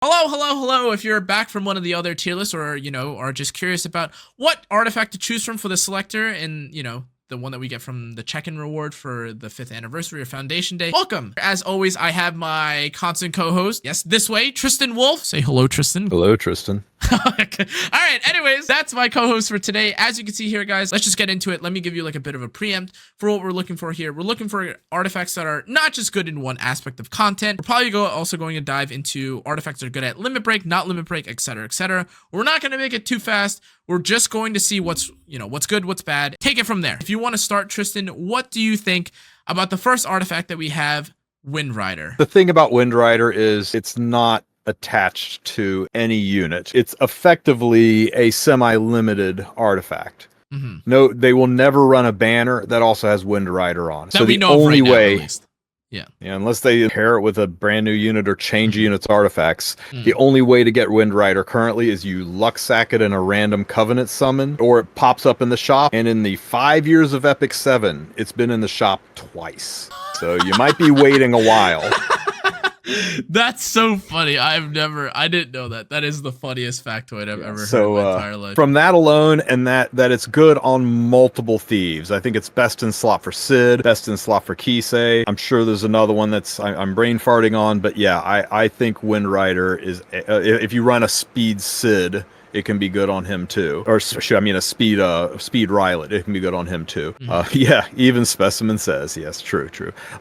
Hello. If you're back from one of the other tier lists or, are just curious about what artifact to choose from for the selector and, the one that we get from the check-in reward for the 5th anniversary or Foundation Day, welcome. As always, I have my constant co-host, yes, this way, Tristan Wolf. Say hello, Tristan. Hello, Tristan. All right, anyways, that's my co-host for today. As you can see here, guys, let's just get into it. Let me give you like a bit of a preempt for what we're looking for here. We're looking for artifacts that are not just good in one aspect of content. We're probably also going to dive into artifacts that are good at limit break, not limit break, etc., etc. We're not going to make it too fast. We're just going to see what's good, what's bad. Take it from there. If you want to start, Tristan, what do you think about the first artifact that we have, Wind Rider? The thing about Wind Rider is it's not attached to any unit. It's effectively a semi-limited artifact. Mm-hmm. No, they will never run a banner that also has Wind Rider on. That so we the know of only right now, way, at least. Yeah, unless they pair it with a brand new unit or change a unit's artifacts, the only way to get Wind Rider currently is you luck sack it in a random Covenant summon, or it pops up in the shop. And in the 5 years of EpicSeven, it's been in the shop twice. So you might be waiting a while. That's so funny. I didn't know that. That is the funniest factoid I've ever heard in my entire life. From that alone, and that it's good on multiple thieves. I think it's best in slot for Sid, best in slot for Cannaaaa. I'm sure there's another one that's I'm brain farting on, but yeah, I think Wind Rider is, if you run a speed Sid, it can be good on him too. Or I mean a speed Rylet, it can be good on him too. Yeah, even Specimen says, yes, true.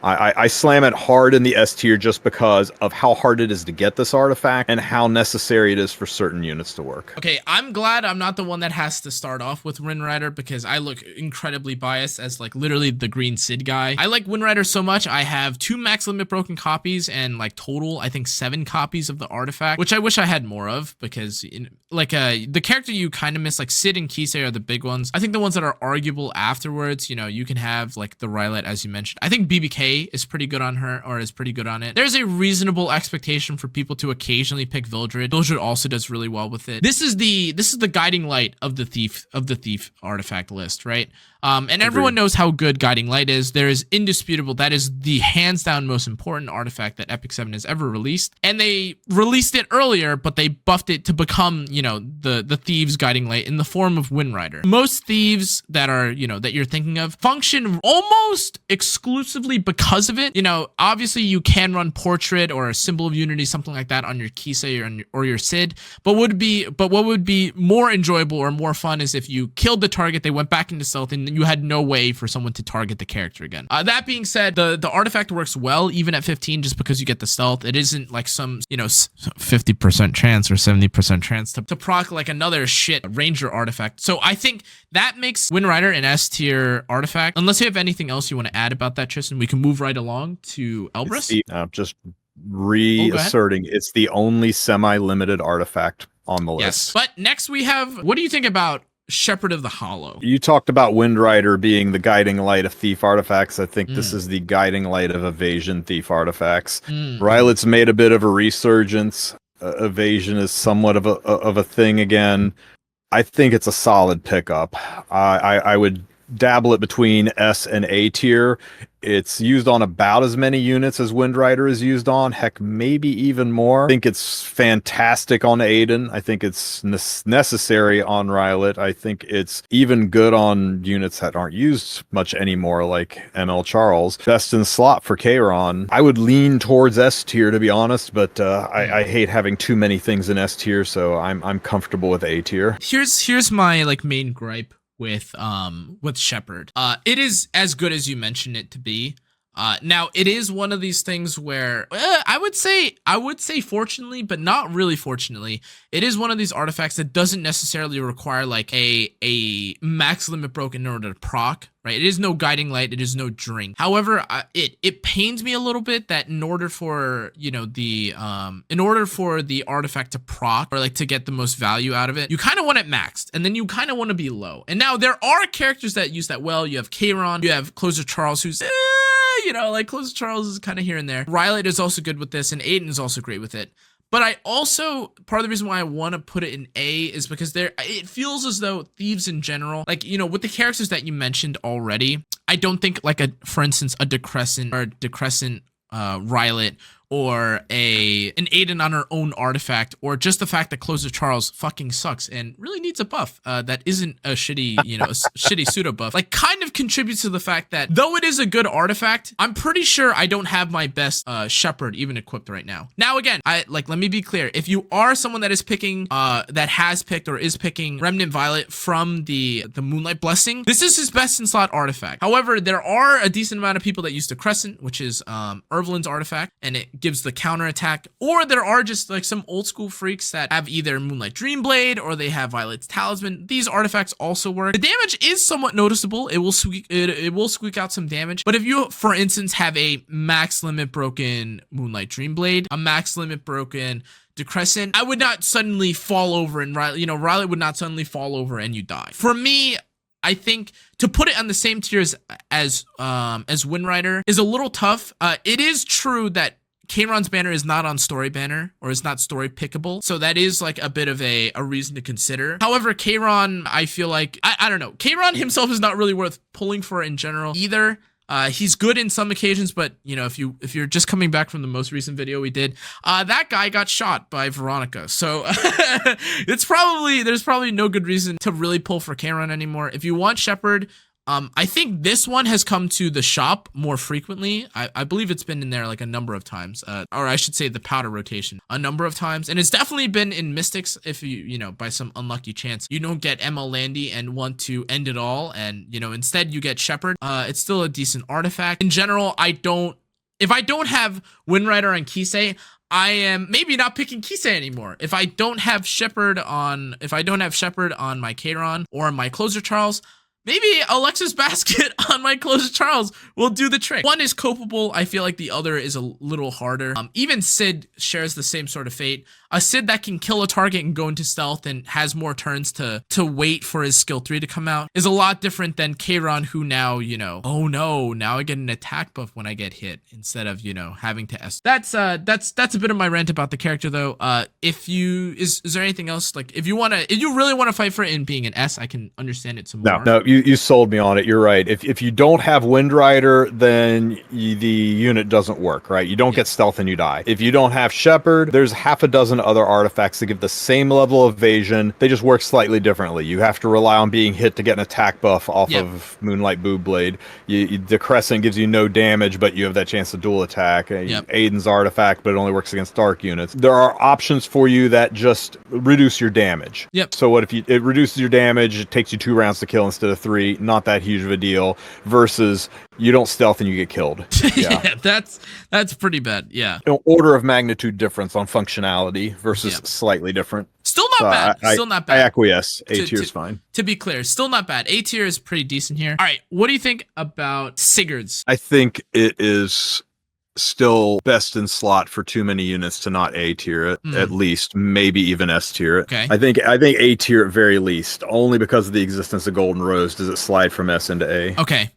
I slam it hard in the S tier just because of how hard it is to get this artifact and how necessary it is for certain units to work. Okay, I'm glad I'm not the one that has to start off with Wind Rider because I look incredibly biased as like literally the green Sid guy. I like Wind Rider so much. I have 2 max limit broken copies and like total, I think 7 copies of the artifact, which I wish I had more of because the character you kind of miss, like Sid and Cannaaaa are the big ones. I think the ones that are arguable afterwards, you can have like the Rylet, as you mentioned. I think BBK is pretty good on her, or is pretty good on it. There's a reasonable expectation for people to occasionally pick Vildred. Vildred also does really well with it. This is the guiding light of the thief artifact list, right? And everyone knows how good Guiding Light is. There is indisputable. That is the hands down most important artifact that EpicSeven has ever released. And they released it earlier, but they buffed it to become, the Thieves Guiding Light in the form of Wind Rider. Most thieves that are, that you're thinking of function almost exclusively because of it. Obviously you can run Portrait or a Symbol of Unity, something like that on your Cannaaaa or your Sid. But what would be more enjoyable or more fun is if you killed the target, they went back into stealth, and you had no way for someone to target the character again. That being said, the artifact works well even at 15 just because you get the stealth. It isn't like some 50% chance or 70% chance to proc like another shit ranger artifact. So I think that makes Wind Rider an S tier artifact. Unless you have anything else you want to add about that, Tristan, we can move right along to Elbris. Just reasserting, it's the only semi-limited artifact on the list. Yes, but next we have, what do you think about Shepard of the Hollow? You talked about Wind Rider being the guiding light of thief artifacts. I think this is the guiding light of evasion thief artifacts. Rylet's made a bit of a resurgence. Evasion is somewhat of a thing again. I think it's a solid pickup. I would dabble it between S and A tier. It's used on about as many units as Wind Rider is used on. Heck, maybe even more. I think it's fantastic on Aiden. I think it's necessary on Rylet. I think it's even good on units that aren't used much anymore, like ML Charles. Best in slot for Kayron. I would lean towards S tier, to be honest, but I hate having too many things in S tier, so I'm comfortable with A tier. Here's my main gripe with Shepard. It is as good as you mentioned it to be. Now it is one of these things where I would say fortunately, but not really fortunately, it is one of these artifacts that doesn't necessarily require like a max limit broken in order to proc, right? It is no guiding light, it is no drink. However, it pains me a little bit that in order for the artifact to proc or like to get the most value out of it, you kind of want it maxed, and then you kind of want to be low. And now there are characters that use that well. You have Kayron, you have Closer Charles, who's Closer Charles is kind of here and there. Rylet is also good with this, and Aiden is also great with it. But I also, part of the reason why I want to put it in A is because it feels as though thieves in general, with the characters that you mentioned already, I don't think for instance, a Decrescent or a Decrescent Rylet or an Aiden on her own artifact, or just the fact that Closer Charles fucking sucks and really needs a buff that isn't a shitty, a shitty pseudo buff, like kind of contributes to the fact that though it is a good artifact, I'm pretty sure I don't have my best Shepard even equipped right now. Now again, let me be clear. If you are someone that is picking, that has picked or is picking Remnant Violet from the Moonlight Blessing, this is his best in slot artifact. However, there are a decent amount of people that use the Crescent, which is Ervelin's artifact, and it gives the counter attack, or there are just like some old school freaks that have either Moonlight Dreamblade or they have Violet's Talisman. These artifacts also work. The damage is somewhat noticeable. It will squeak out some damage. But if you, for instance, have a max limit broken Moonlight Dreamblade, a max limit broken Decrescent, I would not suddenly fall over and Riley would not suddenly fall over and you die. For me, I think to put it on the same tier as Windrider is a little tough. It is true that Kayron's banner is not on story banner or is not story pickable. So that is like a bit of a reason to consider. However, Kayron, I feel like, I don't know. Kayron himself is not really worth pulling for in general either. He's good in some occasions, but if you're just coming back from the most recent video we did, that guy got shot by Veronica. So there's probably no good reason to really pull for Kayron anymore. If you want Shepard, I think this one has come to the shop more frequently. I believe it's been in there like a number of times, or I should say the powder rotation a number of times. And it's definitely been in Mystics if you by some unlucky chance, you don't get Emma Landy and want to end it all. And, instead you get Shepard. It's still a decent artifact. In general, if I don't have Windrider and Kisei, I am maybe not picking Kisei anymore. If I don't have Shepard on my Kayron or my Closer Charles, maybe Alexis Basket on my Closer Charles will do the trick. One is copable. I feel like the other is a little harder. Even Sid shares the same sort of fate. A Sid that can kill a target and go into stealth and has more turns to wait for his skill 3 to come out is a lot different than Kayron, who now, oh no, now I get an attack buff when I get hit instead of, having to S. That's a bit of my rant about the character though. Is there anything else? Like if you really want to fight for it in being an S, I can understand it some more. No, you sold me on it. You're right. If you don't have Windrider, then the unit doesn't work, right? You don't get stealth and you die. If you don't have Shepard, there's half a dozen other artifacts that give the same level of evasion. They just work slightly differently. You have to rely on being hit to get an attack buff off of Moonlight Boob Blade. The Crescent gives you no damage, but you have that chance to dual attack. Aiden's artifact, but it only works against dark units. There are options for you that just reduce your damage. So what if it reduces your damage, it takes you 2 rounds to kill instead of 3, not that huge of a deal, versus you don't stealth and you get killed. Yeah, that's pretty bad. Yeah. Order of magnitude difference on functionality versus slightly different. Still not bad. Still not bad. I acquiesce. A tier is fine. To be clear, still not bad. A tier is pretty decent here. All right. What do you think about Sigurd's? I think it is still best in slot for too many units to not A tier it, at least, maybe even S tier it. Okay. I think A tier at very least, only because of the existence of Golden Rose does it slide from S into A. Okay.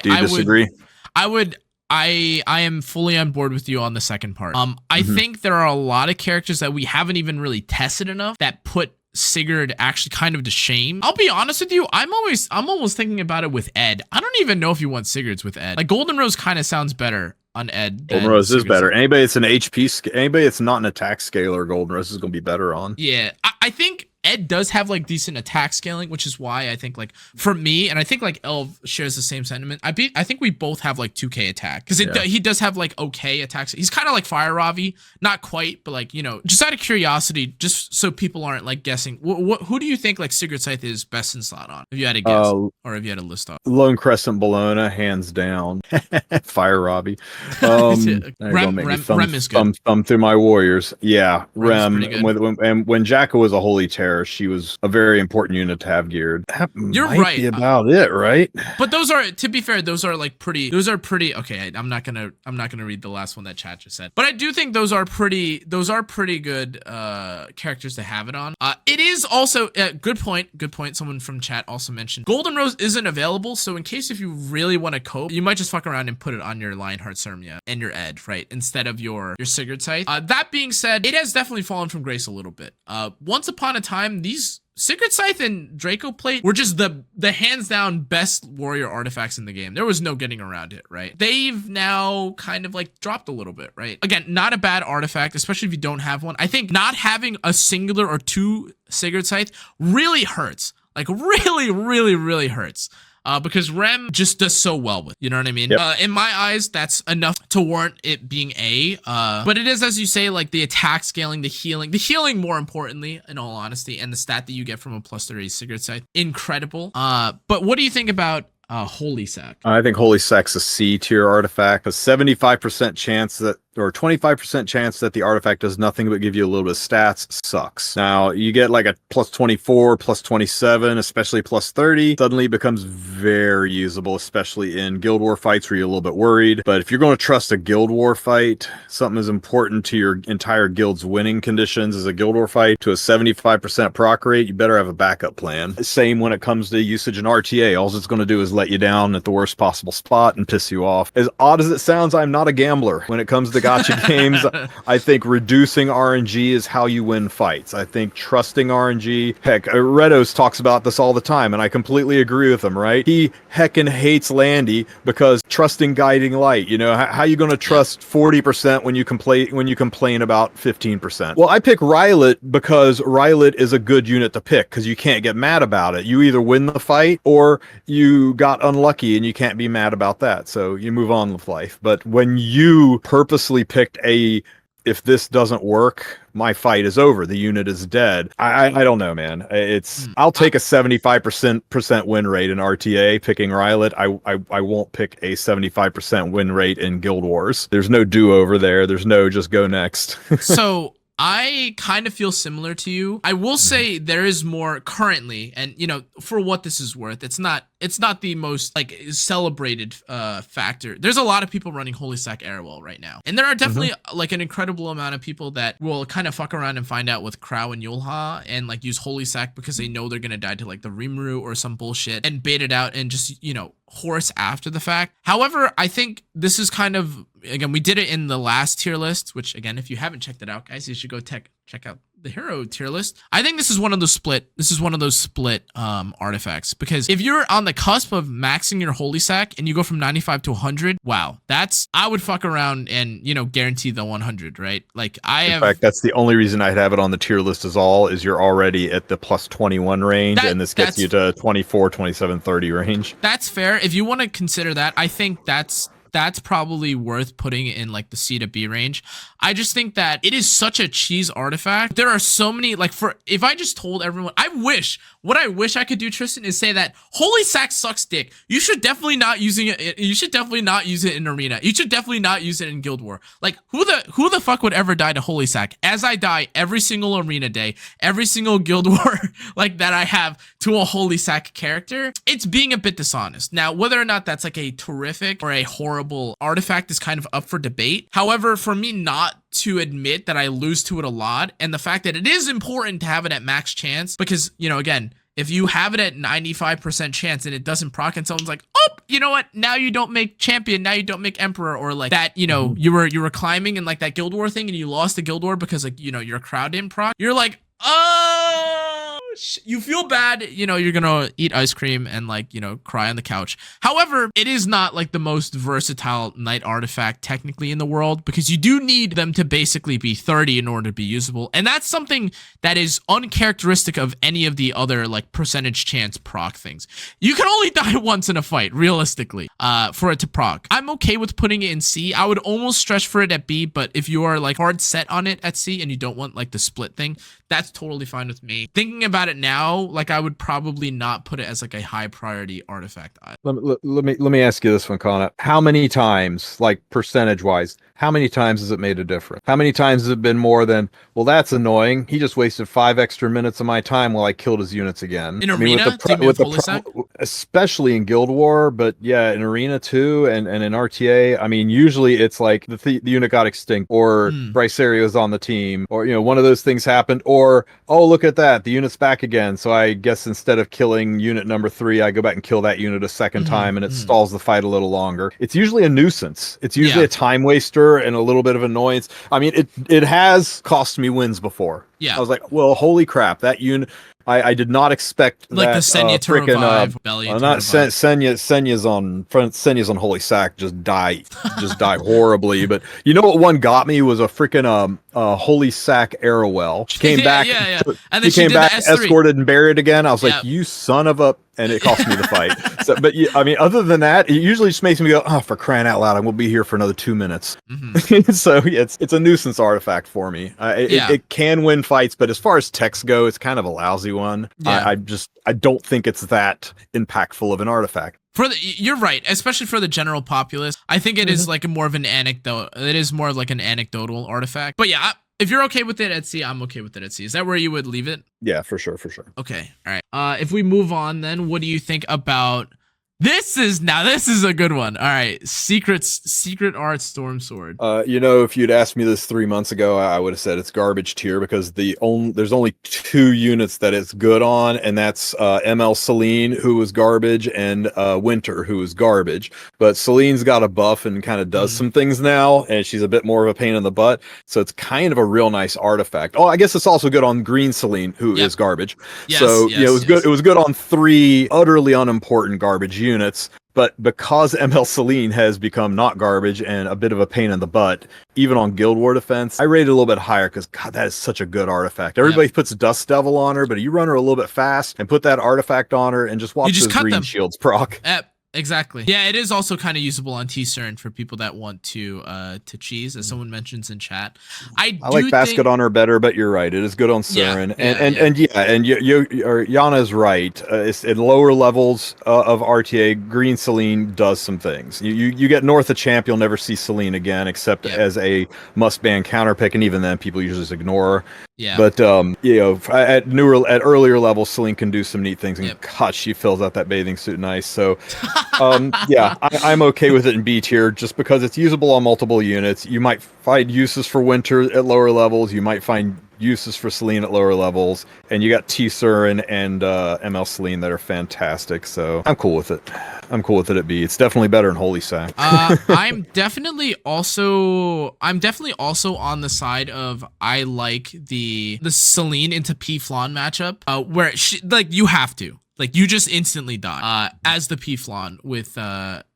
Do you disagree? I am fully on board with you on the second part. I think there are a lot of characters that we haven't even really tested enough that put Sigurd actually kind of to shame. I'll be honest with you, I'm almost thinking about it with Ed. I don't even know if you want Sigurds with Ed. Like Golden Rose kind of sounds better on Ed. Golden Rose is better. Anybody that's an HP, anybody that's not an attack scaler, Golden Rose is going to be better on. Yeah, I think Ed does have like decent attack scaling, which is why I think like for me, and I think like Elv shares the same sentiment. I think we both have like 2k attack because he does have like okay attacks. He's kind of like Fire Ravi, not quite, but like just out of curiosity, just so people aren't like guessing. Who do you think like Sigurd Scythe is best in slot on? If you had to guess, or if you had to list off. Lone Crescent Bologna, hands down. Fire Ravi. Rem is good. Thumb through my Warriors. Yeah, Rem. When Jacka was a holy terror, she was a very important unit to have geared. You're right. Be about it, right? But those are, to be fair, those are pretty. Okay, I'm not gonna read the last one that chat just said. But I do think those are pretty good characters to have it on. It is also good point. Someone from chat also mentioned Golden Rose isn't available, so in case if you really want to cope, you might just fuck around and put it on your Lionheart Sermia and your Ed, right, instead of your Sigurd Scythe. That being said, it has definitely fallen from grace a little bit. Once upon a time, time, these Sigurd Scythe and Draco Plate were just the hands down best warrior artifacts in the game. There was no getting around it, right? They've now kind of like dropped a little bit, right? Again, not a bad artifact, especially if you don't have one. I think not having a singular or two Sigurd Scythe really hurts. Like really hurts. Because Rem just does so well with, you know what I mean? Yep. In my eyes, that's enough to warrant it being A. But it is, as you say, like the attack scaling, the healing more importantly, in all honesty, and the stat that you get from a +30 Sigurd Scythe, incredible. But what do you think about Holy Sack? I think Holy Sack's a C tier artifact. A 75% chance that, or 25% chance that the artifact does nothing but give you a little bit of stats sucks. Now, you get like a +24, +27, especially +30. Suddenly it becomes very usable, especially in Guild War fights where you're a little bit worried. But if you're going to trust a Guild War fight, something as important to your entire guild's winning conditions as a Guild War fight, to a 75% proc rate, you better have a backup plan. Same when it comes to usage in RTA. All it's going to do is let you down at the worst possible spot and piss you off. As odd as it sounds, I'm not a gambler. When it comes to gacha games, I think reducing RNG is how you win fights. I think trusting RNG, heck, Redos talks about this all the time, and I completely agree with him, right? He heckin' hates Landy because trusting Guiding Light, you know, how you going to trust 40% when you complain about 15%? Well, I pick Rylot because Rylot is a good unit to pick because you can't get mad about it. You either win the fight or you got unlucky and you can't be mad about that. So you move on with life. But when you purposely picked if this doesn't work, my fight is over. The unit is dead. I don't know, man. I'll take a 75% win rate in RTA picking Rylot. I won't pick a 75% win rate in Guild Wars. There's no do-over there. There's no just go next. So I kind of feel similar to you. I will say there is more currently, and you know, for what this is worth, it's not the most like celebrated factor. There's a lot of people running Holy Sack Airwell right now, and there are definitely like an incredible amount of people that will kind of fuck around and find out with Crow and Yulha and like use Holy Sack because they know they're gonna die to like the Rimuru or some bullshit and bait it out and just, you know, horse after the fact. However, I think this is kind of, again, we did it in the last tier list, which again, if you haven't checked it out, guys, you should go check out the hero tier list. I think this is one of those split artifacts, because if you're on the cusp of maxing your Holy Sack and you go from 95 to 100, wow, I would fuck around and, you know, guarantee the 100, right? Like in fact, that's the only reason I'd have it on the tier list is you're already at the +21 range, and this gets you to 24, 27, 30 range. That's fair. If you want to consider that, I think that's probably worth putting in like the C to B range. I just think that it is such a cheese artifact. There are so many, like, if I just told everyone, what I wish I could do, Tristan, is say that Holy Sack sucks dick. You should definitely not using it. You should definitely not use it in Arena. You should definitely not use it in Guild War. Like, who the fuck would ever die to Holy Sack? As I die every single Arena day, every single Guild War like that I have to a Holy Sack character, it's being a bit dishonest. Now, whether or not that's like a terrific or a horrible artifact is kind of up for debate. However, for me not to admit that I lose to it a lot, and the fact that it is important to have it at max chance, because, you know, again, if you have it at 95% chance and it doesn't proc and someone's like, oh, you know what, now you don't make champion, now you don't make emperor, or like that, you know, you were climbing in like that Guild War thing and you lost the Guild War because, like, you know, your crowd didn't proc, you're like, oh, you feel bad, you know, you're gonna eat ice cream and, like, you know, cry on the couch. However, it is not like the most versatile knight artifact technically in the world, because you do need them to basically be 30 in order to be usable, and that's something that is uncharacteristic of any of the other like percentage chance proc things. You can only die once in a fight realistically for it to proc. I'm okay with putting it in C. I would almost stretch for it at B, but if you are like hard set on it at C and you don't want like the split thing, that's totally fine with me. Thinking about it now, like, I would probably not put it as like a high priority artifact. Let me ask you this one, Connaaaa. How many times, like percentage wise, how many times has it made a difference? How many times has it been more than, well, that's annoying, he just wasted 5 extra minutes of my time while I killed his units again? In Arena, especially in Guild War, but yeah, in Arena too, and in RTA, I mean, usually it's like the unit got extinct, or Brycerio's on the team, or, you know, one of those things happened, or, oh, look at that, the unit's back again, so I guess instead of killing unit number 3, I go back and kill that unit a second time, and it stalls the fight a little longer. It's usually a nuisance. It's usually a time waster and a little bit of annoyance. I mean, it has cost me wins before. Yeah. I was like, well, holy crap, that unit. I did not expect like that. the Senya to Frickin' revive, Belly to not revive. Senya's on Holy Sack just die horribly. But you know what one got me was a freaking Holy Sack Arrowell. She came back, and then she came did back, the S3. escorted and buried again. I was like, you son of a. And it cost me the fight. So, but I mean, other than that, it usually just makes me go, "Oh, for crying out loud, I will be here for another 2 minutes." So yeah, it's a nuisance artifact for me. It can win fights, but as far as techs go, it's kind of a lousy one. I don't think it's that impactful of an artifact. You're right, especially for the general populace. I think it is like more of an anecdote. It is more of like an anecdotal artifact. But yeah, if you're okay with it at sea, I'm okay with it at sea. Is that where you would leave it? Yeah, for sure. Okay, all right. If we move on, then what do you think about this is a good one. All right, Secret Art Storm Sword. If you'd asked me this 3 months ago, I would have said it's garbage tier because there's only 2 units that it's good on, and that's ML Celine, who was garbage, and Winter, who was garbage. But Celine's got a buff and kind of does some things now, and she's a bit more of a pain in the butt. So it's kind of a real nice artifact. Oh, I guess it's also good on Green Celine, who is garbage. Yes, so it was good. It was good on 3 utterly unimportant garbage units, but because ML Celine has become not garbage and a bit of a pain in the butt, even on Guild War defense, I rate it a little bit higher because God, that is such a good artifact. Everybody puts Dust Devil on her, but you run her a little bit fast and put that artifact on her and just watch those green shields proc. Exactly. Yeah, it is also kind of usable on T-Cern for people that want to cheese, as someone mentions in chat. I like Basket on her better, but you're right. It is good on Cern. And Yana is right. It's in lower levels of RTA, Green Celine does some things. You get north of Champ, you'll never see Celine again, except as a must-ban counter pick, and even then, people usually just ignore her. Yeah. But at earlier levels, Celine can do some neat things, and God, she fills out that bathing suit nice. So. I'm okay with it in B tier just because it's usable on multiple units. You might find uses for Winter at lower levels. You might find uses for Celine at lower levels, and you got T-Cern and ML Celine that are fantastic. So I'm cool with it. I'm cool with it at B. It's definitely better in Holy Sack. I'm definitely also on the side of I like the Celine into P Flan matchup, where you have to. Like, you just instantly die as the P-Flan with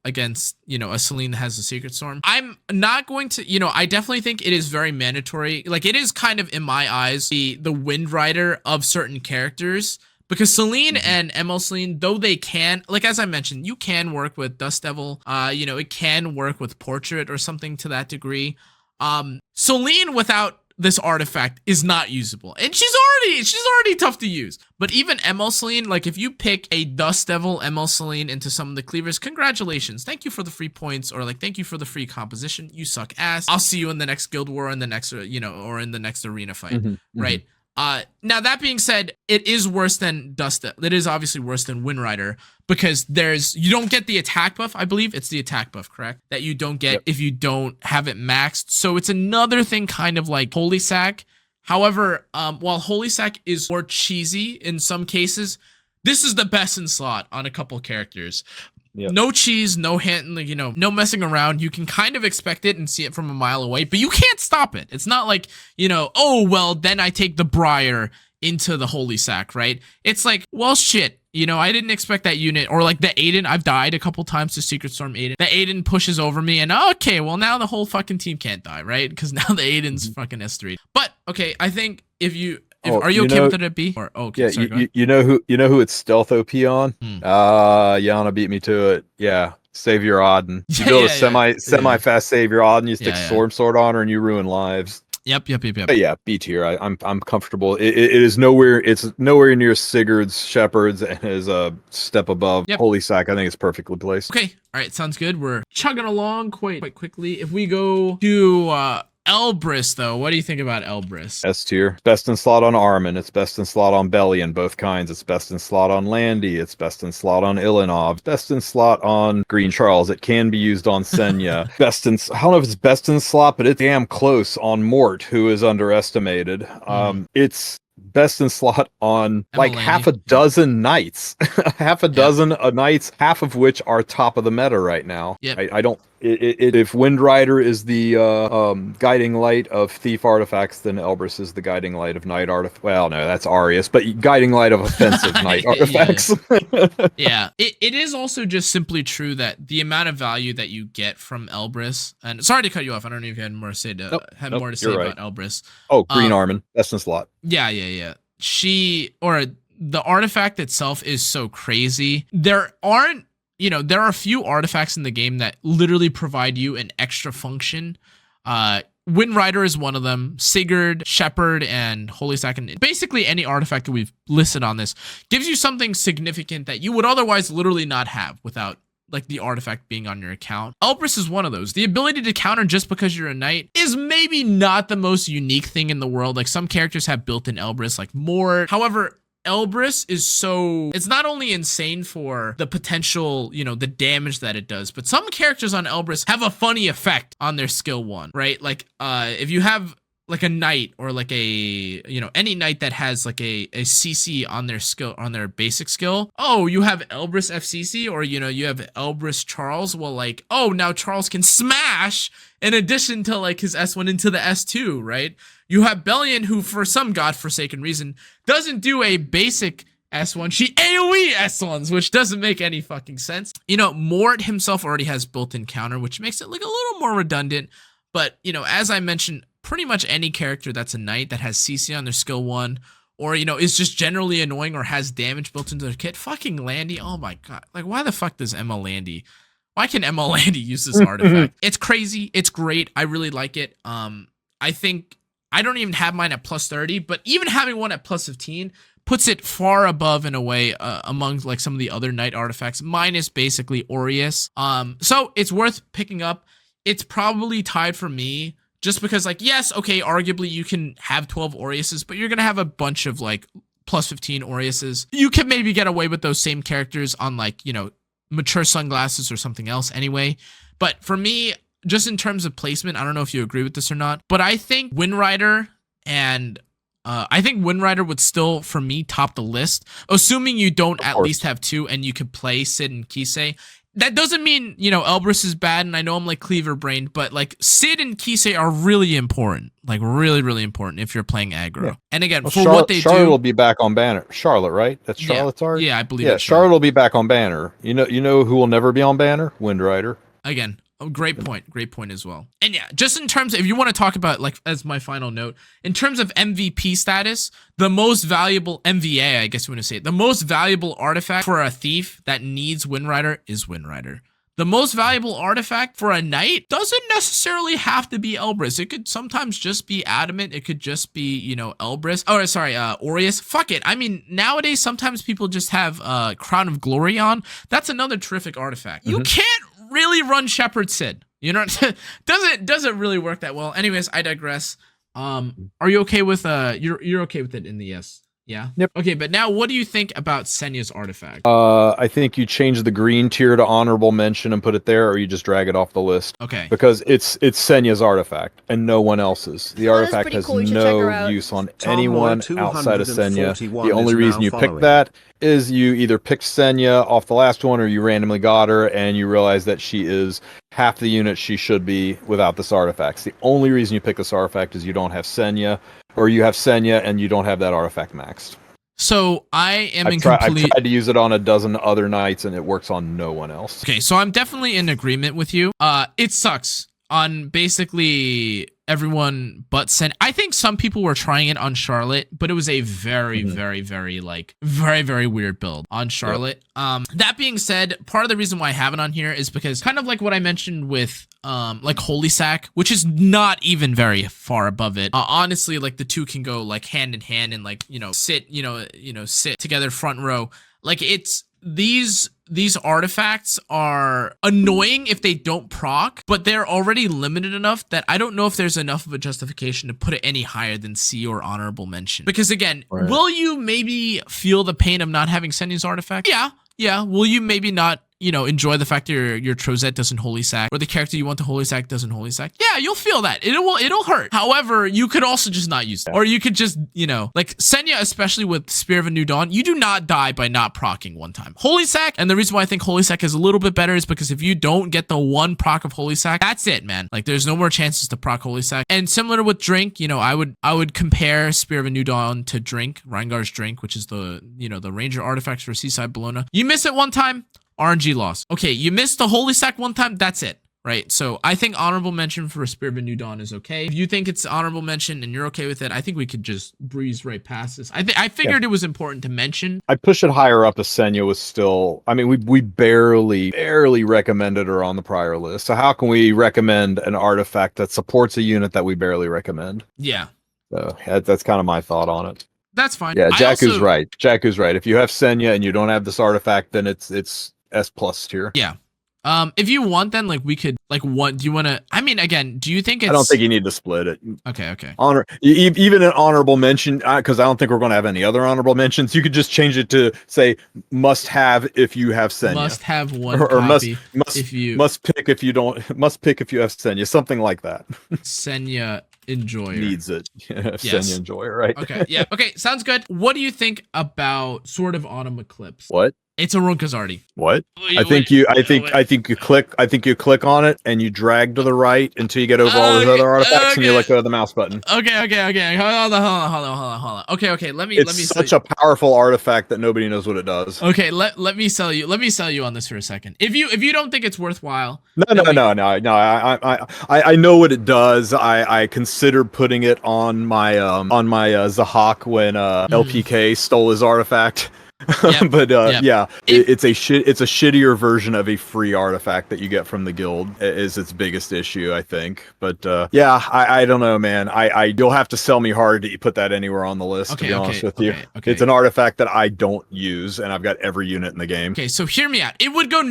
against, a Celine that has a Secret Storm. I'm not going to, I definitely think it is very mandatory. Like, it is kind of, in my eyes, the Wind Rider of certain characters. Because Celine and ML Celine, though they can, like, as I mentioned, you can work with Dust Devil. It can work with Portrait or something to that degree. Celine without this artifact is not usable, and she's already tough to use. But even ML Celine, like, if you pick a Dust Devil ML Celine into some of the cleavers, congratulations, thank you for the free points, or like, thank you for the free composition. You suck ass. I'll see you in the next Guild War, in the next or in the next arena fight, right? Now that being said, it is worse than It is obviously worse than Wind Rider because you don't get the attack buff. I believe it's the attack buff, correct? That you don't get if you don't have it maxed. So it's another thing, kind of like Holy Sack. However, while Holy Sack is more cheesy in some cases, this is the best in slot on a couple characters. Yep. No cheese, no handling, no messing around. You can kind of expect it and see it from a mile away, but you can't stop it. It's not like, oh, well, then I take the Briar into the Holy Sack, right? It's like, well, shit, I didn't expect that unit. Or like the Aiden, I've died a couple times to Secret Storm Aiden. The Aiden pushes over me and, okay, well, now the whole fucking team can't die, right? Because now the Aiden's fucking S3. But, okay, I think are you okay with it at B? Or okay, sorry, you know who it's stealth OP on? Yana beat me to it. Yeah, Savior Auden. You build a semi-fast Savior Auden. You stick Storm Sword on her, and you ruin lives. Yep. But yeah, B tier. I'm comfortable. It is nowhere. It's nowhere near Sigurd's, Shepard's, and is a step above Holy Sack. I think it's perfectly placed. Okay, all right, sounds good. We're chugging along quite quickly. If we go to Elbris, though, what do you think about Elbris? S tier. Best in slot on Armin. It's best in slot on Belly in both kinds. It's best in slot on Landy. It's best in slot on Ilinov. Best in slot on Green Charles. It can be used on Senya. I don't know if it's best in slot, but it's damn close on Mort, who is underestimated. It's best in slot on like half a dozen knights. Half a dozen knights, half of which are top of the meta right now. I don't If Wind Rider is the guiding light of thief artifacts, then Elbris is the guiding light of knight artifacts. Well, no, that's Arius, but guiding light of offensive knight artifacts. Yeah, it is also just simply true that the amount of value that you get from Elbris, and sorry to cut you off, I don't know if you had more to say more to say about Elbris. Oh, Green Armin, that's in slot. Yeah. The artifact itself is so crazy. There are a few artifacts in the game that literally provide you an extra function. Wind Rider is one of them. Sigurd, Shepard, and Holy Sack, and basically any artifact that we've listed on this gives you something significant that you would otherwise literally not have without like the artifact being on your account. Elbris is one of those. The ability to counter just because you're a knight is maybe not the most unique thing in the world. Like some characters have built-in Elbris, like Mort. However, Elbris is it's not only insane for the potential, the damage that it does, but some characters on Elbris have a funny effect on their skill 1, right? Like, if you have like a knight or like any knight that has like a CC on their skill, on their basic skill. Oh, you have Elbris FCC, or, you have Elbris Charles. Well, like, oh, now Charles can smash in addition to like his S1 into the S2, right? You have Bellion, who for some godforsaken reason doesn't do a basic S1. She AoE S1s, which doesn't make any fucking sense. Mort himself already has built-in counter, which makes it like a little more redundant. But, as I mentioned, pretty much any character that's a knight that has CC on their skill 1, or, is just generally annoying or has damage built into their kit. Fucking Landy. Oh my God. Like, why the fuck does Emma Landy? Why can Emma Landy use this artifact? It's crazy. It's great. I really like it. I think I don't even have mine at plus 30, but even having one at plus 15 puts it far above in a way among like some of the other knight artifacts, minus basically Aureus. So it's worth picking up. It's probably tied for me just because, like, yes, okay, arguably you can have 12 Aureuses, but you're going to have a bunch of like plus 15 Aureuses. You can maybe get away with those same characters on like, mature sunglasses or something else anyway. But for me, just in terms of placement, I don't know if you agree with this or not, but I think Wind Rider would still, for me, top the list, assuming you don't at least have 2 and you could play Sid and Kisei. That doesn't mean, Elbris is bad, and I know I'm like cleaver brained, but like Sid and Kisei are really important, like really, really important if you're playing aggro. Yeah. And again, for what they Charlotte do, will be back on banner. Charlotte, right? That's Charlotte's art? Yeah, I believe. Yeah, Charlotte will be back on banner. You know who will never be on banner? Wind Rider. Again. Oh, great point as well. And yeah, just in terms of, if you want to talk about, like, as my final note, in terms of MVP status, the most valuable MVA, I guess you want to say it, the most valuable artifact for a thief that needs Wind Rider is Wind Rider. The most valuable artifact for a knight doesn't necessarily have to be Elbris. It could sometimes just be Adamant. It could just be, Elbris. Oh, sorry, Aureus. Fuck it. I mean, nowadays, sometimes people just have Crown of Glory on. That's another terrific artifact. You can't really run Shepard Sid. Doesn't really work that well. Anyways, I digress. Are you okay with you're okay with it in the yes? Yeah. Yep. Okay, but now what do you think about Senya's artifact? I think you change the green tier to honorable mention and put it there, or you just drag it off the list. Okay. Because it's Senya's artifact and no one else's. The artifact has cool. no use on anyone outside of Senya. The only reason you pick that is you either picked Senya off the last one, or you randomly got her and you realize that she is half the unit she should be without this artifact. The only reason you pick this artifact is you don't have Senya, or you have Senya and you don't have that artifact maxed. So I am I've tried to use it on a dozen other knights and it works on no one else. Okay, so I'm definitely in agreement with you. It sucks on basically everyone but Sen. I think some people were trying it on Charlotte, but it was a very, very, very, very, very weird build on Charlotte. Yep. That being said, part of the reason why I have it on here is because kind of like what I mentioned with like Holy Sack, which is not even very far above it. Honestly, like the two can go like hand in hand and like, sit together front row. Like it's these artifacts are annoying if they don't proc, but they're already limited enough that I don't know if there's enough of a justification to put it any higher than C or honorable mention. Because again, will you maybe feel the pain of not having Senya's artifact? Yeah. Will you maybe not enjoy the fact that your Trozette doesn't holy sack, or the character you want to holy sack doesn't holy sack, yeah, you'll feel that. It'll hurt. However, you could also just not use it. Or you could just, like Senya, especially with Spear of a New Dawn, you do not die by not proccing one time. Holy sack, and the reason why I think holy sack is a little bit better is because if you don't get the one proc of holy sack, that's it, man. Like there's no more chances to proc holy sack. And similar with drink, I would compare Spear of a New Dawn to drink, Reingar's drink, which is the ranger artifacts for Seaside Bologna. You miss it one time, RNG loss. Okay, you missed the holy sack one time, that's it. Right, so I think honorable mention for Spear of a New Dawn is okay. If you think it's honorable mention and you're okay with it, I think we could just breeze right past this. I figured it was important to mention. I push it higher up as Senya was still. I mean, we barely recommended her on the prior list. So how can we recommend an artifact that supports a unit that we barely recommend? Yeah. So that's kind of my thought on it. That's fine. Yeah, Jakku's right. Jakku's right. If you have Senya and you don't have this artifact, then it's S+ tier. Yeah. If you want, then we could what do you want to? I mean, again, do you think it's? I don't think you need to split it. Okay. Even an honorable mention, because I don't think we're going to have any other honorable mentions. You could just change it to say must have if you have Senya. Must have one or copy must pick if you don't. Must pick if you have Senya. Something like that. Senya Enjoyer needs it. Yes. Senya Enjoyer, right? Okay. Yeah. Okay. Sounds good. What do you think about Sword of Autumn Eclipse? What? It's a Runkazardi. What? I think you click on it and you drag to the right until you get over all those other artifacts and you let go of the mouse button. Okay. Hold on. Okay. Let me. It's such a powerful artifact that nobody knows what it does. Okay. Let me sell you. Let me sell you on this for a second. If you don't think it's worthwhile. No. I know what it does. I considered putting it on my Zahak when LPK stole his artifact. Yep. But it's a shittier version of a free artifact that you get from the guild is its biggest issue, I think. But I don't know, man. You'll have to sell me hard to put that anywhere on the list, to be honest with you. Okay. It's an artifact that I don't use, and I've got every unit in the game. Okay, so hear me out. It would go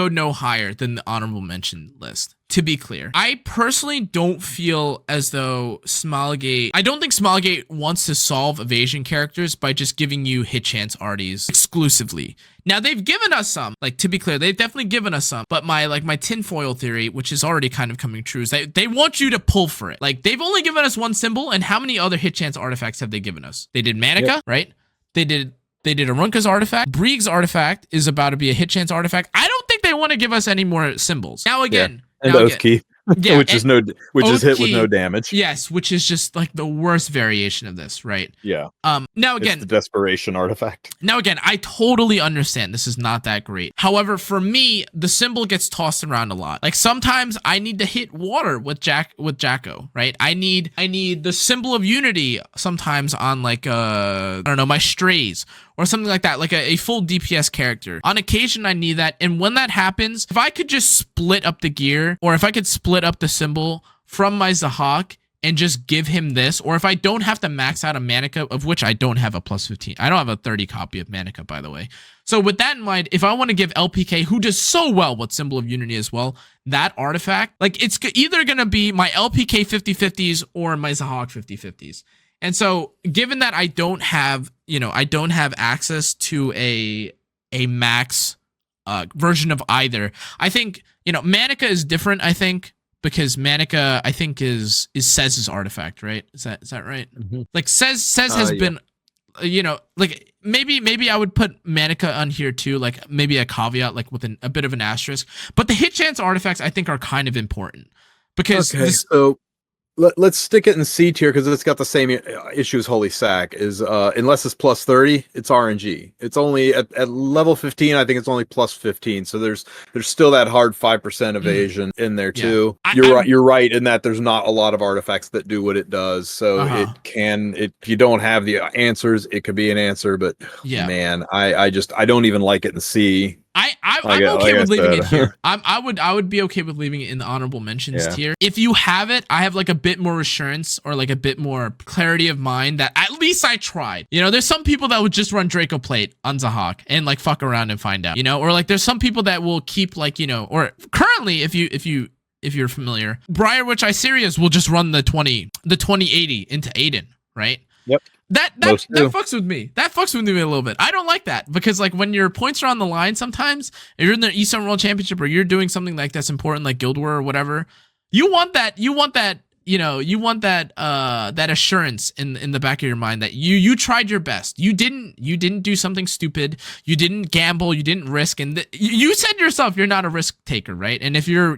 no higher than the honorable mention list. To be clear, I personally don't feel as though I don't think Smilegate wants to solve evasion characters by just giving you hit chance arties exclusively. Now, they've given us some, to be clear, they've definitely given us some, but my tinfoil theory, which is already kind of coming true, is they want you to pull for it. They've only given us one symbol, and how many other hit chance artifacts have they given us? They did Manica, right? They did Arunca's artifact. Brieg's artifact is about to be a hit chance artifact. I don't think they want to give us any more symbols. Now, again... Yeah. And Oathkey, which is hit with no damage. Yes, which is just the worst variation of this, right? Yeah. Now again, it's the desperation artifact. Now again, I totally understand this is not that great. However, for me, the symbol gets tossed around a lot. Sometimes I need to hit water with Jacko, right? I need the symbol of unity sometimes on I don't know, my strays or something like that, a full DPS character. On occasion, I need that. And when that happens, if I could just split up the gear, or if I could split up the symbol from my Zahak and just give him this, or if I don't have to max out a Manica, of which I don't have a plus 15. I don't have a 30 copy of Manica, by the way. So with that in mind, if I want to give LPK, who does so well with Symbol of Unity as well, that artifact, it's either going to be my LPK 50/50s or my Zahak 50/50s. And so given that I don't have access to a max version of either, I think, Manica is different, I think, because Manica, I think, is Sez's artifact, right? Is that right? Mm-hmm. Sez has been, maybe I would put Manica on here too, maybe a caveat, with a bit of an asterisk. But the hit chance artifacts, I think, are kind of important because so let's stick it in C tier because it's got the same issue as Holy Sack. Is unless it's plus 30, it's RNG. It's only at level 15. I think it's only plus 15. So there's still that hard 5% evasion in there too. Yeah. You're right in that there's not a lot of artifacts that do what it does. So if you don't have the answers, it could be an answer. But man, I don't even like it in C. I'm okay with leaving it here. I would be okay with leaving it in the honorable mentions tier. If you have it, I have a bit more assurance or a bit more clarity of mind that at least I tried. There's some people that would just run Draco Plate on Zahak and fuck around and find out. Or there's some people that will keep or currently if you're familiar, Briar Witch Iserias will just run the 2080 into Aiden, right? Yep. that fucks with me. That fucks with me a little bit. I don't like that because like when your points are on the line, sometimes if you're in the Eastern World Championship or you're doing something like that's important, like Guild War or whatever, you want that that assurance in the back of your mind that you tried your best. You didn't do something stupid. You didn't gamble. You didn't risk. And you said yourself you're not a risk taker, right? And if you're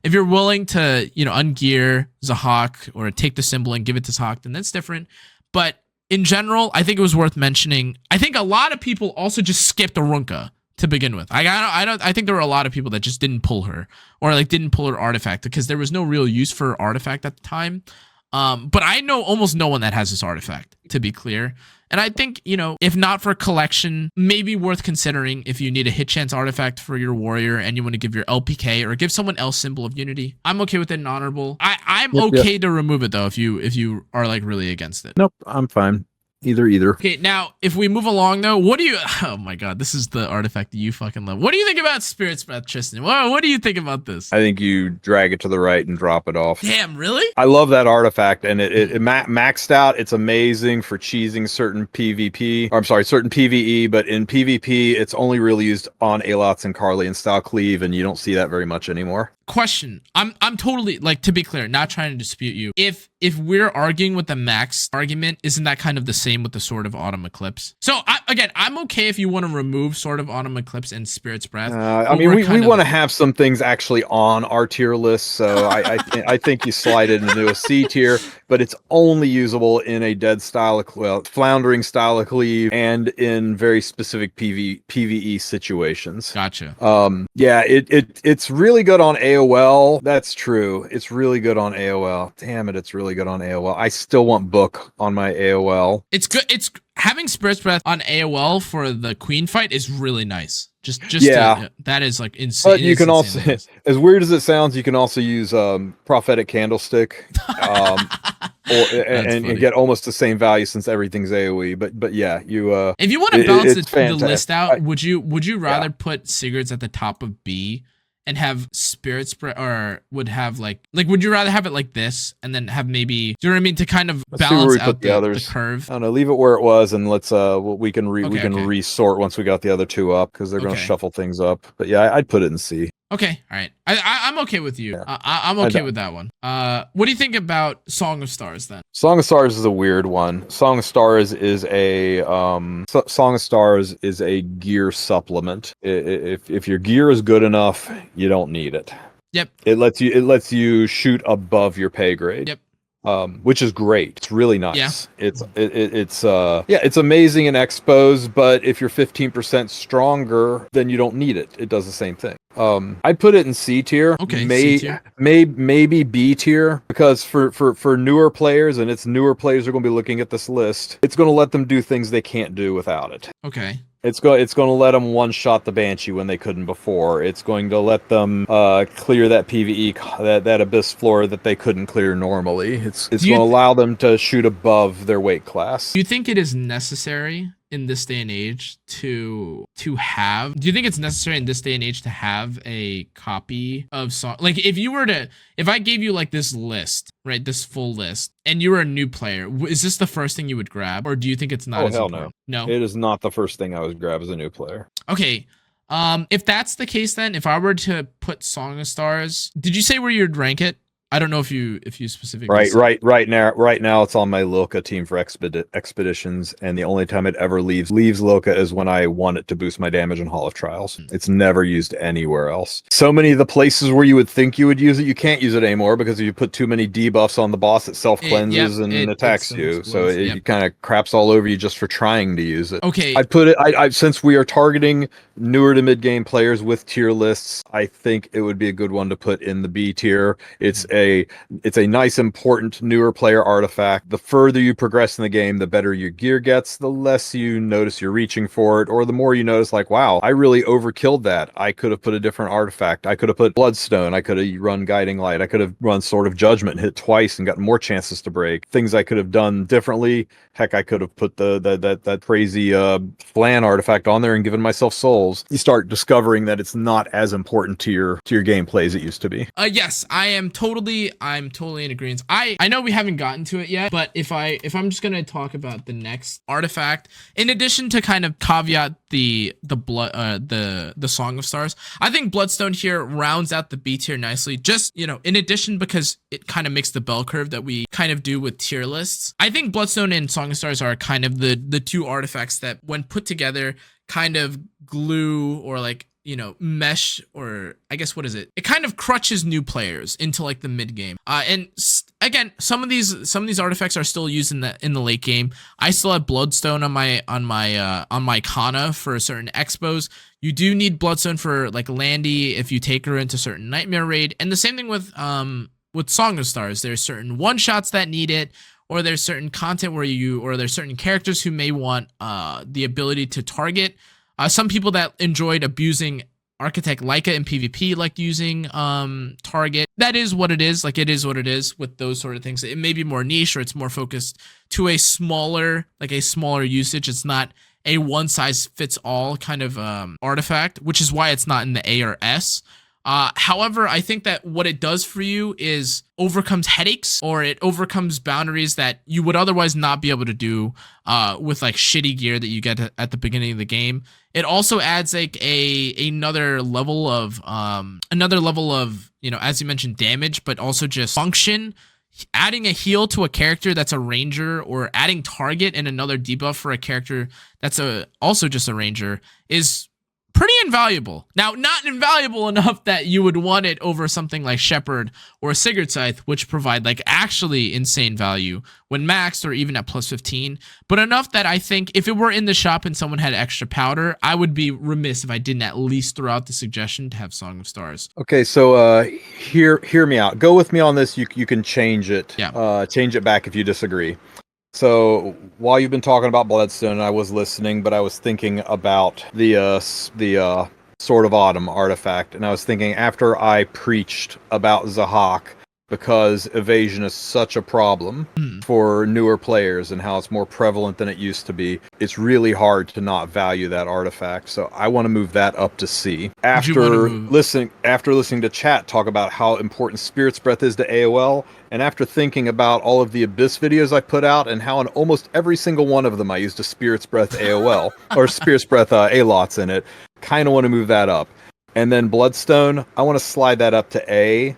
willing to ungear Zahak or take the symbol and give it to Zahak, then that's different. But in general, I think it was worth mentioning. I think a lot of people also just skipped Arunka to begin with. I think there were a lot of people that just didn't pull her or like didn't pull her artifact because there was no real use for her artifact at the time. But I know almost no one that has this artifact, to be clear. And I think, if not for collection, maybe worth considering if you need a hit chance artifact for your warrior and you want to give your LPK or give someone else Symbol of Unity. I'm okay with it in honorable. I'm okay to remove it though if you are like really against it. Nope, I'm fine. Either. Okay, now if we move along though, what do you? Oh my God, this is the artifact that you fucking love. What do you think about Spirit's Breath, Tristan? What do you think about this? I think you drag it to the right and drop it off. Damn, really? I love that artifact, and it maxed out. It's amazing for cheesing certain PvP. Or I'm sorry, certain PvE, but in PvP, it's only really used on Alots and Carly style cleave, and you don't see that very much anymore. Question. I'm totally, like, to be clear, not trying to dispute you. If we're arguing with the max argument, isn't that kind of the same with the Sword of Autumn Eclipse? So I'm okay if you want to remove Sword of Autumn Eclipse and Spirit's Breath. I mean, we want to have some things actually on our tier list, so I think you slide it into a C tier, but it's only usable in a dead style of floundering style of cleave and in very specific PvE situations. Gotcha. Yeah, it's really good on AOL. That's true. It's really good on AOL. Damn it, it's really good on AOL. I still want book on my AOL. It's good. It's having Spirit's Breath on AOL for the Queen fight is really nice. Just that is like insane. But you can also, as weird as it sounds, you can also use Prophetic Candlestick, and get almost the same value since everything's AOE. But yeah, if you want to balance the list out, would you rather put Sigurd's at the top of B and have Spirit's Breath, or would have like would you rather have it like this and then have maybe, do you know what I mean, to kind of balance out the curve? I don't know, leave it where it was, and let's we can resort once we got the other two up, because they're going to shuffle things up. But yeah, I'd put it in C. Okay, all right. I'm okay with you. Yeah. I'm okay with that one. What do you think about Song of Stars then? Song of Stars is a weird one. Song of Stars is a gear supplement. If your gear is good enough, you don't need it. Yep. It lets you shoot above your pay grade. Yep. Which is great. It's really nice. Yeah. It's amazing in expos, but if you're 15% stronger, then you don't need it. It does the same thing. I'd put it in C tier. Okay. Maybe B tier, because for newer players, and it's newer players are going to be looking at this list, it's going to let them do things they can't do without it. Okay. It's going to let them one-shot the Banshee when they couldn't before. It's going to let them clear that PvE, that abyss floor that they couldn't clear normally. It's going to allow them to shoot above their weight class. Do you think it is necessary in this day and age to have? Do you think it's necessary in this day and age to have a copy of Song? Like, if I gave you like this list, right, this full list, and you were a new player, is this the first thing you would grab, or do you think it's not? Oh, hell no. No, it is not the first thing I would grab as a new player. Okay. If that's the case, then if I were to put Song of Stars, did you say where you'd rank it? I don't know if you specifically right now it's on my Lilka team for expeditions, and the only time it ever leaves Lilka is when I want it to boost my damage in Hall of Trials. It's never used anywhere else. So many of the places where you would think you would use it, you can't use it anymore, because if you put too many debuffs on the boss, it self cleanses and attacks you. So it kind of craps all over you just for trying to use it. Okay, I'd put it. Since we are targeting newer to mid game players with tier lists, I think it would be a good one to put in the B tier. It's a nice, important newer player artifact. The further you progress in the game, the better your gear gets, the less you notice you're reaching for it, or the more you notice, like, wow, I really overkilled that. I could have put a different artifact. I could have put Bloodstone. I could have run Guiding Light. I could have run Sword of Judgment, hit twice, and gotten more chances to break. Things I could have done differently. Heck, I could have put that crazy Flan artifact on there and given myself souls. You start discovering that it's not as important to your gameplay as it used to be. Yes, I am totally totally in agreement. I know we haven't gotten to it yet, but if I'm just gonna talk about the next artifact, in addition to kind of caveat the Song of Stars, I think Bloodstone here rounds out the B tier nicely. Just, you know, in addition, because it kind of makes the bell curve that we kind of do with tier lists. I think Bloodstone and Song of Stars are kind of the two artifacts that, when put together, kind of glue, or like, you know, mesh, or I guess, what is it? It kind of crutches new players into like the mid game. Again, some of these artifacts are still used in the late game. I still have Bloodstone on my Canna for certain expos. You do need Bloodstone for like Landy if you take her into certain Nightmare Raid, and the same thing with Song of Stars. There's certain one shots that need it, or there's certain content or there's certain characters who may want the ability to target. Some people that enjoyed abusing Architect Leica in PvP like using target. That is what it is. Like, it is what it is with those sort of things. It may be more niche, or it's more focused to a smaller usage. It's not a one size fits all kind of artifact, which is why it's not in the A or S. However, I think that what it does for you is overcomes headaches, or it overcomes boundaries that you would otherwise not be able to do with like shitty gear that you get at the beginning of the game. It also adds like another level of you know, as you mentioned, damage, but also just function. Adding a heal to a character that's a ranger, or adding target and another debuff for a character that's also just a ranger, is pretty invaluable. Now, not invaluable enough that you would want it over something like Shepard or Sigurd Scythe, which provide like actually insane value when maxed, or even at plus 15, but enough that I think if it were in the shop and someone had extra powder, I would be remiss if I didn't at least throw out the suggestion to have Song of Stars. Okay, so hear me out. Go with me on this. You can change it. Yeah. Change it back if you disagree. So while you've been talking about Bloodstone, I was listening, but I was thinking about the Sword of Autumn artifact, and I was thinking, after I preached about Zahak, because evasion is such a problem for newer players and how it's more prevalent than it used to be, it's really hard to not value that artifact. So I want to move that up to C. After listening to chat talk about how important Spirit's Breath is to AOL, and after thinking about all of the Abyss videos I put out, and how in almost every single one of them I used a Spirit's Breath AOL, or Spirit's Breath ALOTs in it, kind of want to move that up. And then Bloodstone, I want to slide that up to A.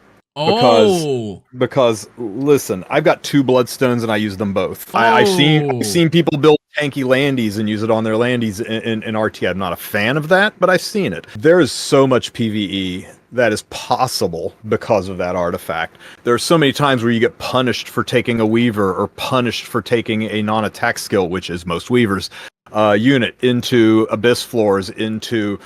Because listen, I've got 2 Bloodstones and I use them both. I've seen people build tanky Landies and use it on their Landies in RT. I'm not a fan of that, but I've seen it. There is so much PvE that is possible because of that artifact. There are so many times where you get punished for taking a Weaver, or punished for taking a non-attack skill, which is most Weavers, unit into Abyss floors, into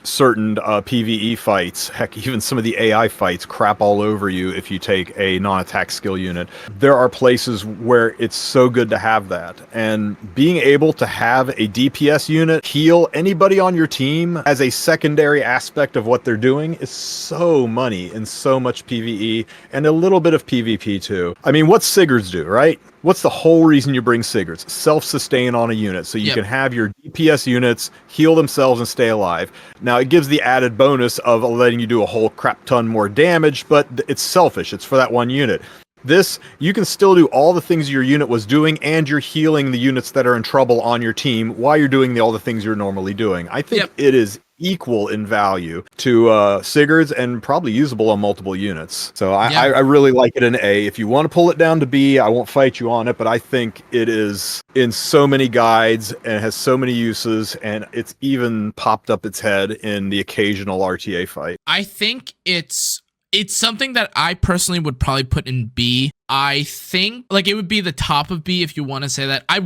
certain PvE fights. Heck, even some of the AI fights crap all over you if you take a non-attack skill unit. There are places where it's so good to have that, and being able to have a DPS unit heal anybody on your team as a secondary aspect of what they're doing is so money in so much PvE, and a little bit of PvP too. I mean, what's Sigurds do, right? What's the whole reason you bring Sigurds? Self-sustain on a unit, so you can have your DPS units heal themselves and stay alive. Now, it gives the added bonus of letting you do a whole crap ton more damage, but it's selfish. It's for that one unit. This, you can still do all the things your unit was doing, and you're healing the units that are in trouble on your team while you're doing all the things you're normally doing. I think it is equal in value to Sigurd's, and probably usable on multiple units. So I really like it in A. If you want to pull it down to B, I won't fight you on it, but I think it is in so many guides and has so many uses, and it's even popped up its head in the occasional RTA fight. I think it's something that I personally would probably put in B. I think like it would be the top of B if you want to say that. I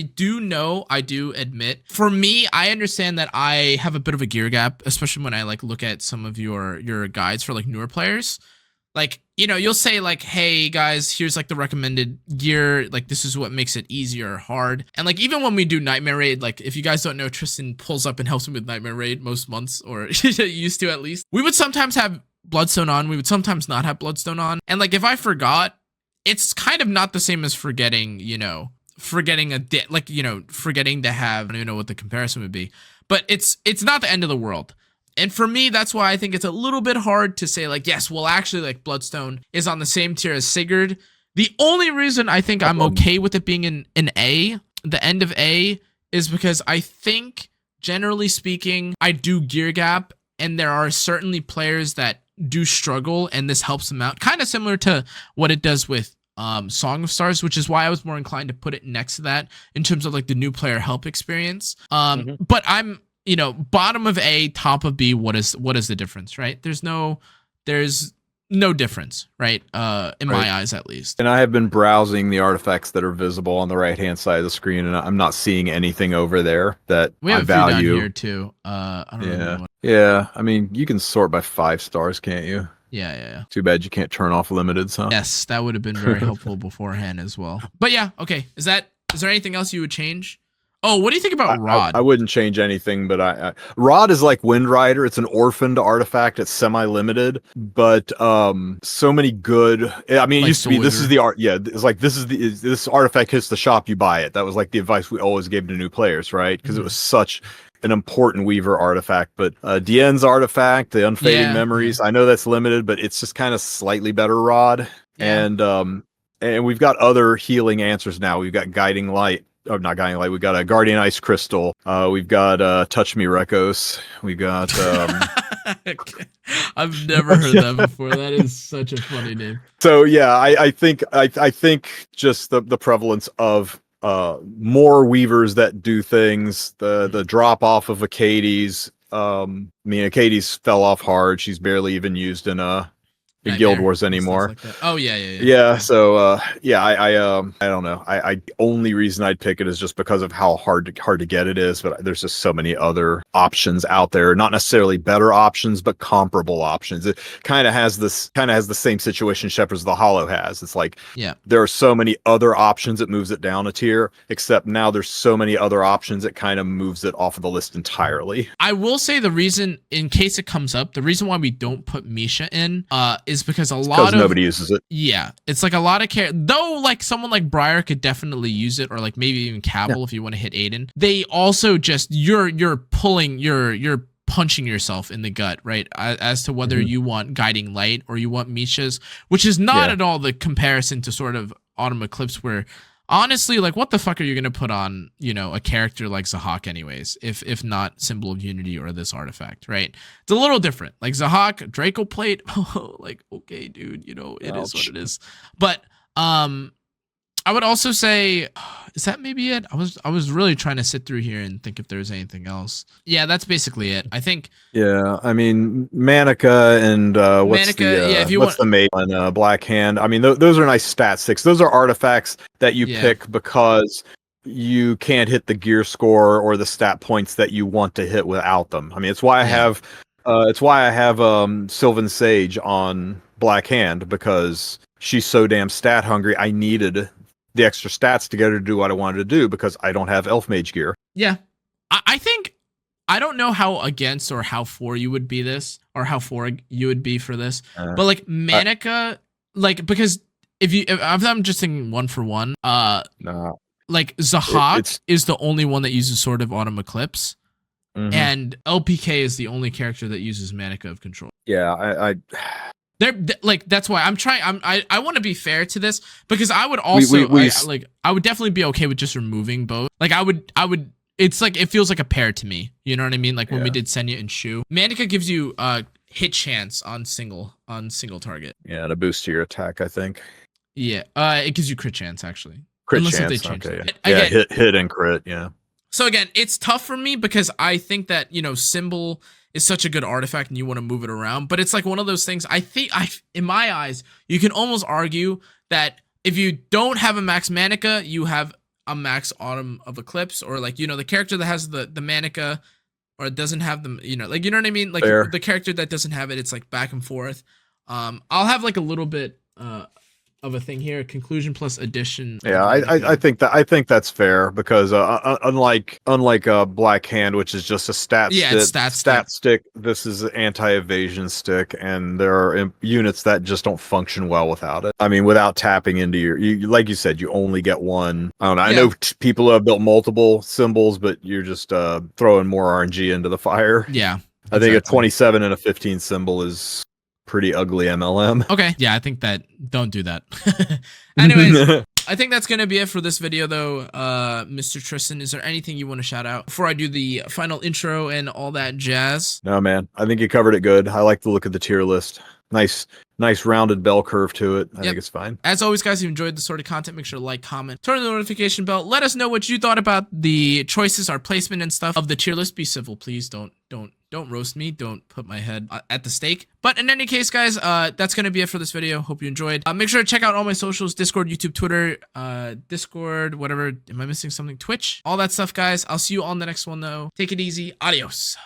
do admit, for me, I understand that I have a bit of a gear gap, especially when I like look at some of your guides for like newer players. Like, you know, you'll say like, hey guys, here's like the recommended gear, like this is what makes it easier or hard. And like, even when we do Nightmare Raid, like if you guys don't know, Tristan pulls up and helps me with Nightmare Raid most months, or used to at least. We would sometimes have Bloodstone on, we would sometimes not have Bloodstone on, and like if I forgot, it's kind of not the same as forgetting, you know, forgetting to have, I don't even know what the comparison would be, but it's not the end of the world. And for me, that's why I think it's a little bit hard to say like, yes, well, actually, like Bloodstone is on the same tier as Sigurd. The only reason I think I'm okay with it being in A, the end of A, is because I think, generally speaking, I do gear gap, and there are certainly players that do struggle, and this helps them out. Kind of similar to what it does with Song of Stars, which is why I was more inclined to put it next to that in terms of like the new player help experience. But I'm, you know, bottom of A, top of B. What is the difference, right? There's no difference, right? In my eyes, at least. And I have been browsing the artifacts that are visible on the right-hand side of the screen, and I'm not seeing anything over there that we have I value. A few down here too. I don't know. Yeah. I mean, you can sort by 5 stars, can't you? Yeah. Too bad you can't turn off limiteds, huh? Yes, that would have been very helpful beforehand as well. But yeah, okay. Is there anything else you would change? Oh, what do you think about Rod? I wouldn't change anything, but Rod is like Wind Rider. It's an orphaned artifact. It's semi-limited, but so many good. I mean, it used to be this is the art. Yeah, it's like this artifact hits the shop, you buy it. That was like the advice we always gave to new players, right? Because it was such an important Weaver artifact. But Dien's artifact, the Unfading Memories. I know that's limited, but it's just kind of slightly better Rod. Yeah. And we've got other healing answers now. We've got Guiding Light. Oh, not Guiding Light. We got a Guardian Ice Crystal. We've got Touch Me Rekos. We got. I've never heard that before. That is such a funny name. So yeah, I think just the prevalence of more Weavers that do things. The drop off of Acades. I mean, Acades fell off hard. She's barely even used in Guild Wars anymore. Like oh yeah. Yeah. So I don't know. I only reason I'd pick it is just because of how hard to get it is. But there's just so many other options out there. Not necessarily better options, but comparable options. It kind of has the same situation Shepard's the Hollow has. It's like there are so many other options. It moves it down a tier. Except now there's so many other options. It kind of moves it off of the list entirely. I will say the reason, in case it comes up, the reason why we don't put Misha in is because nobody uses it. Yeah, it's like a lot of though, like someone like Briar could definitely use it, or like maybe even Cabal if you want to hit Aiden. They also just you're punching yourself in the gut, right? As to whether you want Guiding Light or you want Misha's, which is not at all the comparison to sort of Autumn Eclipse, where honestly, like, what the fuck are you gonna put on, you know, a character like Zahak anyways, if not Symbol of Unity or this artifact, right? It's a little different. Like Zahak, Draco Plate, like, okay, dude, you know, it is what it is. But I would also say, is that maybe it? I was really trying to sit through here and think if there's anything else. Yeah, that's basically it. I think. Yeah, I mean, Manica and what's the mate on Black Hand? I mean, those are nice stat sticks. Those are artifacts that you pick because you can't hit the gear score or the stat points that you want to hit without them. I mean, it's why I have Sylvan Sage on Black Hand, because she's so damn stat hungry. I needed the extra stats to get her to do what I wanted to do because I don't have Elf Mage gear. Yeah. I think, I don't know how against or how for you would be this, or how for you would be for this, but like Manica, like, because if I'm just thinking 1 for 1, like Zahak is the only one that uses Sword of Autumn Eclipse, and LPK is the only character that uses Manica of Control. Yeah, They're like, that's why I'm trying. I want to be fair to this, because I would also I would definitely be okay with just removing both. Like I would. It's like, it feels like a pair to me. You know what I mean? Like when we did Senya and Shu, Manica gives you hit chance on single target. Yeah, and a boost to your attack, I think. Yeah, it gives you crit chance actually. Crit chance. Okay. Again, hit and crit. Yeah. So again, it's tough for me because I think that, you know, Symbol is such a good artifact and you want to move it around, but it's like one of those things. I think in my eyes, you can almost argue that if you don't have a max Manica, you have a max Autumn of Eclipse, or like, you know, the character that has the Manica or doesn't have them, you know, like, you know what I mean? Like the character that doesn't have it, it's like back and forth. I'll have like a little bit of a thing here, conclusion plus addition. Yeah, I think that's fair, because unlike Black Hand, which is just a stat stick, this is an anti-evasion stick, and there are units that just don't function well without it. I mean, without tapping into you like you said, you only get one. I don't know. I know people who have built multiple symbols, but you're just throwing more RNG into the fire. Yeah. I think a 27 and a 15 symbol is pretty ugly MLM. Okay, yeah, I think that don't do that. Anyways, I think that's gonna be it for this video though. Mr. Tristan, is there anything you want to shout out before I do the final intro and all that jazz? No, man, I think you covered it good. I like the look of the tier list. Nice rounded bell curve to it. I think it's fine. As always, guys, if you enjoyed this sort of content, make sure to like, comment, turn on the notification bell. Let us know what you thought about the choices, our placement and stuff of the tier list. Be civil, please. Don't roast me. Don't put my head at the stake. But in any case, guys, that's going to be it for this video. Hope you enjoyed. Make sure to check out all my socials, Discord, YouTube, Twitter, Discord, whatever. Am I missing something? Twitch, all that stuff, guys. I'll see you on the next one, though. Take it easy. Adios.